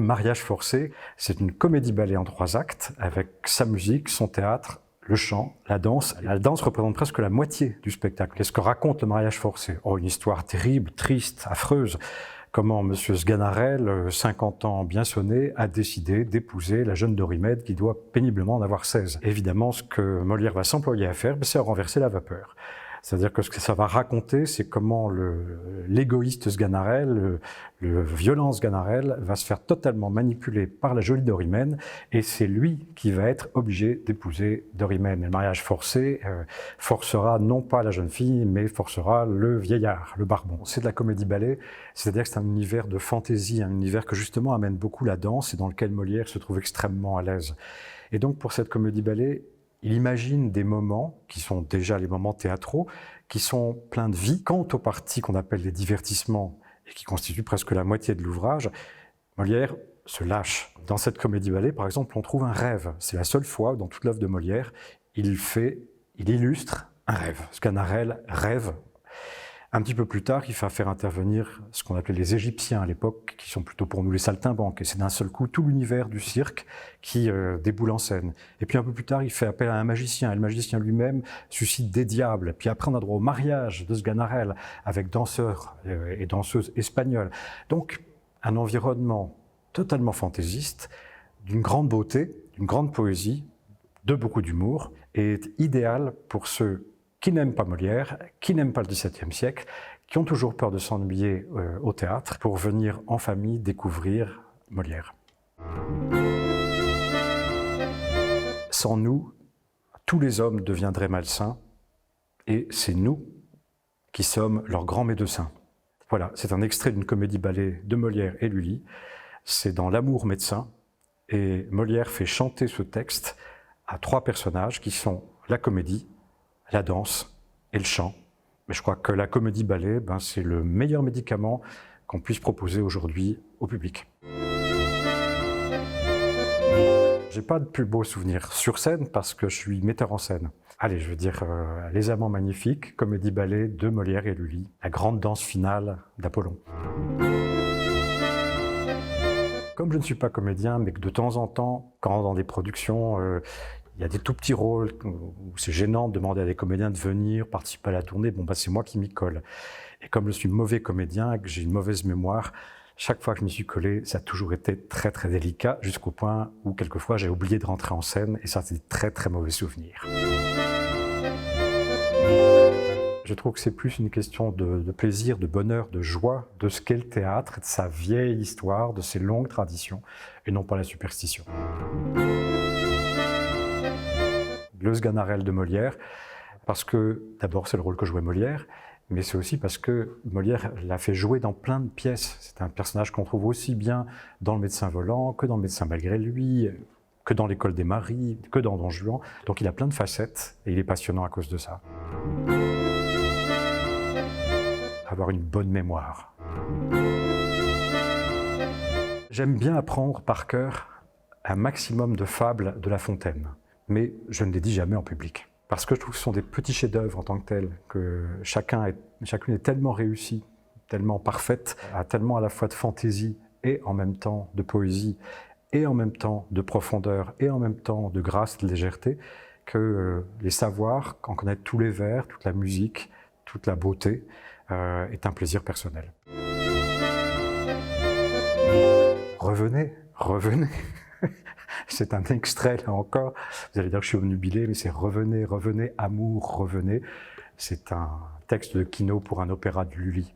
Mariage forcé, c'est une comédie-ballet en 3 actes, avec sa musique, son théâtre, le chant, la danse. La danse représente presque la moitié du spectacle. Qu'est-ce que raconte le mariage forcé? Oh, une histoire terrible, triste, affreuse. Comment M. Sganarelle, 50 ans bien sonné, a décidé d'épouser la jeune Dorimède qui doit péniblement en avoir 16. Évidemment, ce que Molière va s'employer à faire, c'est à renverser la vapeur. C'est-à-dire que ce que ça va raconter, c'est comment l'égoïste Sganarelle, le violent Sganarelle, va se faire totalement manipuler par la jolie Dorimède, et c'est lui qui va être obligé d'épouser Dorimède. Et le mariage forcé forcera non pas la jeune fille, mais forcera le vieillard, le barbon. C'est de la comédie-ballet, c'est-à-dire que c'est un univers de fantaisie, un univers que justement amène beaucoup la danse et dans lequel Molière se trouve extrêmement à l'aise. Et donc pour cette comédie-ballet, il imagine des moments qui sont déjà les moments théâtraux, qui sont pleins de vie. Quant aux parties qu'on appelle les divertissements et qui constituent presque la moitié de l'ouvrage, Molière se lâche. Dans cette comédie-ballet, par exemple, on trouve un rêve. C'est la seule fois dans toute l'œuvre de Molière, il illustre un rêve. Sganarelle rêve. Un petit peu plus tard, il va faire intervenir ce qu'on appelait les Égyptiens à l'époque, qui sont plutôt pour nous les saltimbanques. Et c'est d'un seul coup tout l'univers du cirque qui déboule en scène. Et puis un peu plus tard, il fait appel à un magicien. Et le magicien lui-même suscite des diables. Puis après, on a droit au mariage de Sganarelle avec danseurs et danseuses espagnols. Donc, un environnement totalement fantaisiste, d'une grande beauté, d'une grande poésie, de beaucoup d'humour, et idéal pour ceux qui n'aiment pas Molière, qui n'aiment pas le XVIIe siècle, qui ont toujours peur de s'ennuyer au théâtre, pour venir en famille découvrir Molière. Sans nous, tous les hommes deviendraient malsains, et c'est nous qui sommes leurs grands médecins. Voilà, c'est un extrait d'une comédie-ballet de Molière et Lully. C'est dans L'Amour médecin, et Molière fait chanter ce texte à 3 personnages qui sont la comédie, la danse et le chant. Mais je crois que la comédie-ballet, c'est le meilleur médicament qu'on puisse proposer aujourd'hui au public. J'ai pas de plus beau souvenir sur scène parce que je suis metteur en scène. Allez, je veux dire Les Amants magnifiques, comédie-ballet de Molière et Lully, la grande danse finale d'Apollon. Comme je ne suis pas comédien, mais que de temps en temps, quand dans des productions, il y a des tout petits rôles où c'est gênant de demander à des comédiens de venir participer à la tournée, c'est moi qui m'y colle. Et comme je suis mauvais comédien et que j'ai une mauvaise mémoire, chaque fois que je m'y suis collé, ça a toujours été très très délicat, jusqu'au point où quelquefois j'ai oublié de rentrer en scène, et ça c'est des très très mauvais souvenirs. Je trouve que c'est plus une question de plaisir, de bonheur, de joie, de ce qu'est le théâtre, de sa vieille histoire, de ses longues traditions, et non pas la superstition. Le Sganarelle de Molière, parce que d'abord c'est le rôle que jouait Molière, mais c'est aussi parce que Molière l'a fait jouer dans plein de pièces. C'est un personnage qu'on trouve aussi bien dans Le Médecin volant, que dans Le Médecin malgré lui, que dans L'École des Maris, que dans Don Juan. Donc il a plein de facettes et il est passionnant à cause de ça. Avoir une bonne mémoire. J'aime bien apprendre par cœur un maximum de fables de La Fontaine, mais je ne les dis jamais en public. Parce que je trouve que ce sont des petits chefs-d'œuvre en tant que tels, que chacune est tellement réussie, tellement parfaite, a tellement à la fois de fantaisie et en même temps de poésie, et en même temps de profondeur, et en même temps de grâce, de légèreté, que les savoirs, en connaître tous les vers, toute la musique, toute la beauté, est un plaisir personnel. Revenez, revenez. C'est un extrait, là encore. Vous allez dire que je suis obnubilé, mais c'est « Revenez, revenez, amour, revenez ». C'est un texte de Quinault pour un opéra de Lully.